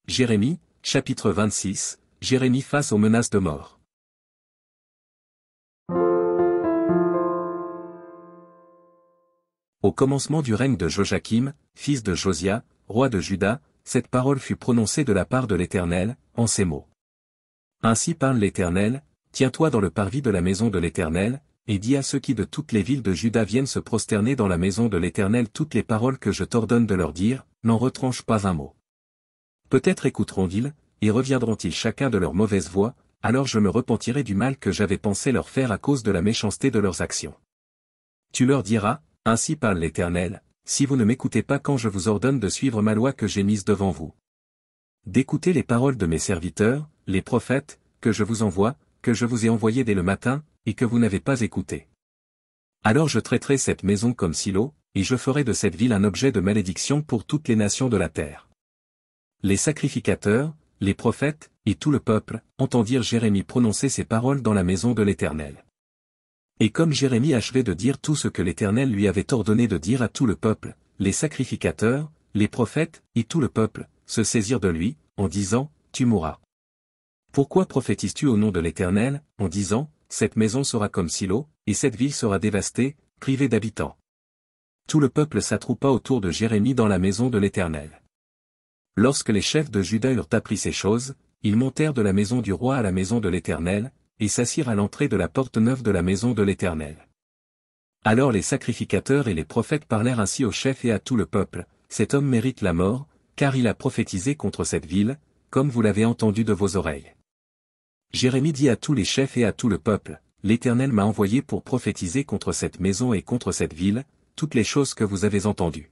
Jérémie, chapitre 26, Jérémie face aux menaces de mort. Au commencement du règne de Joachim, fils de Josia, roi de Juda, cette parole fut prononcée de la part de l'Éternel, en ces mots. Ainsi parle l'Éternel, tiens-toi dans le parvis de la maison de l'Éternel, et dis à ceux qui de toutes les villes de Juda viennent se prosterner dans la maison de l'Éternel toutes les paroles que je t'ordonne de leur dire, n'en retranche pas un mot. Peut-être écouteront-ils, et reviendront-ils chacun de leur mauvaise voie, alors je me repentirai du mal que j'avais pensé leur faire à cause de la méchanceté de leurs actions. Tu leur diras, ainsi parle l'Éternel, si vous ne m'écoutez pas quand je vous ordonne de suivre ma loi que j'ai mise devant vous. D'écouter les paroles de mes serviteurs, les prophètes, que je vous envoie, que je vous ai envoyés dès le matin, et que vous n'avez pas écouté. Alors je traiterai cette maison comme Silo, et je ferai de cette ville un objet de malédiction pour toutes les nations de la terre. Les sacrificateurs, les prophètes, et tout le peuple, entendirent Jérémie prononcer ces paroles dans la maison de l'Éternel. Et comme Jérémie achevait de dire tout ce que l'Éternel lui avait ordonné de dire à tout le peuple, les sacrificateurs, les prophètes, et tout le peuple, se saisirent de lui, en disant, tu mourras. Pourquoi prophétises-tu au nom de l'Éternel, en disant, cette maison sera comme Silo, et cette ville sera dévastée, privée d'habitants. Tout le peuple s'attroupa autour de Jérémie dans la maison de l'Éternel. Lorsque les chefs de Juda eurent appris ces choses, ils montèrent de la maison du roi à la maison de l'Éternel, et s'assirent à l'entrée de la porte neuve de la maison de l'Éternel. Alors les sacrificateurs et les prophètes parlèrent ainsi aux chefs et à tout le peuple, cet homme mérite la mort, car il a prophétisé contre cette ville, comme vous l'avez entendu de vos oreilles. Jérémie dit à tous les chefs et à tout le peuple, l'Éternel m'a envoyé pour prophétiser contre cette maison et contre cette ville, toutes les choses que vous avez entendues.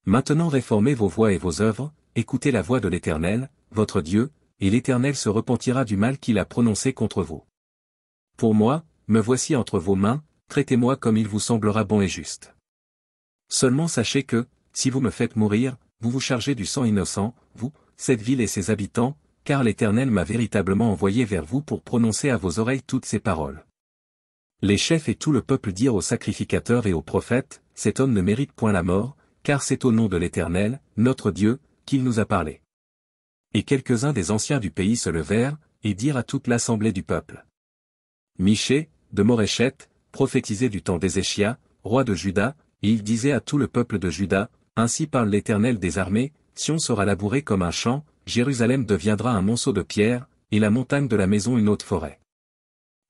Maintenant réformez vos voies et vos œuvres, écoutez la voix de l'Éternel, votre Dieu, et l'Éternel se repentira du mal qu'il a prononcé contre vous. Pour moi, me voici entre vos mains, traitez-moi comme il vous semblera bon et juste. Seulement sachez que, si vous me faites mourir, vous vous chargez du sang innocent, vous, cette ville et ses habitants, car l'Éternel m'a véritablement envoyé vers vous pour prononcer à vos oreilles toutes ces paroles. Les chefs et tout le peuple dirent aux sacrificateurs et aux prophètes, cet homme ne mérite point la mort, car c'est au nom de l'Éternel, notre Dieu, qu'il nous a parlé. Et quelques-uns des anciens du pays se levèrent, et dirent à toute l'assemblée du peuple. Michée, de Moréchet, prophétisait du temps d'Ézéchia, roi de Juda, et il disait à tout le peuple de Juda, ainsi parle l'Éternel des armées, Sion sera labourée comme un champ, Jérusalem deviendra un monceau de pierre, et la montagne de la maison une haute forêt.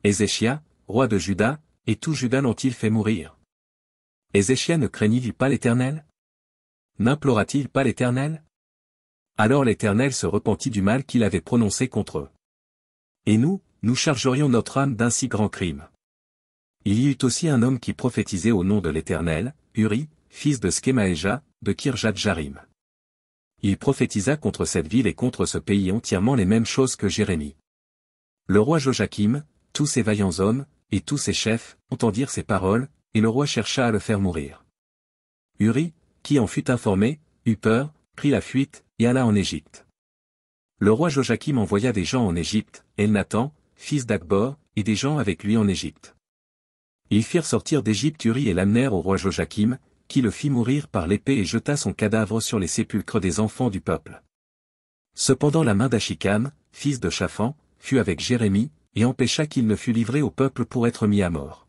Ézéchia, roi de Juda, et tout Juda l'ont-ils fait mourir? Ézéchia ne craignit-il pas l'Éternel? N'implora-t-il pas l'Éternel? Alors l'Éternel se repentit du mal qu'il avait prononcé contre eux. Et nous chargerions notre âme d'un si grand crime. Il y eut aussi un homme qui prophétisait au nom de l'Éternel, Uri, fils de Skemaéja, de Kirjat-Jarim. Il prophétisa contre cette ville et contre ce pays entièrement les mêmes choses que Jérémie. Le roi Joachim, tous ses vaillants hommes, et tous ses chefs, entendirent ces paroles, et le roi chercha à le faire mourir. Uri, qui en fut informé, eut peur, prit la fuite, et alla en Égypte. Le roi Joachim envoya des gens en Égypte, Elnathan, fils d'Akbor, et des gens avec lui en Égypte. Ils firent sortir d'Égypte Uri et l'amenèrent au roi Joachim, qui le fit mourir par l'épée et jeta son cadavre sur les sépulcres des enfants du peuple. Cependant la main d'Achikam, fils de Shaphan, fut avec Jérémie, et empêcha qu'il ne fût livré au peuple pour être mis à mort.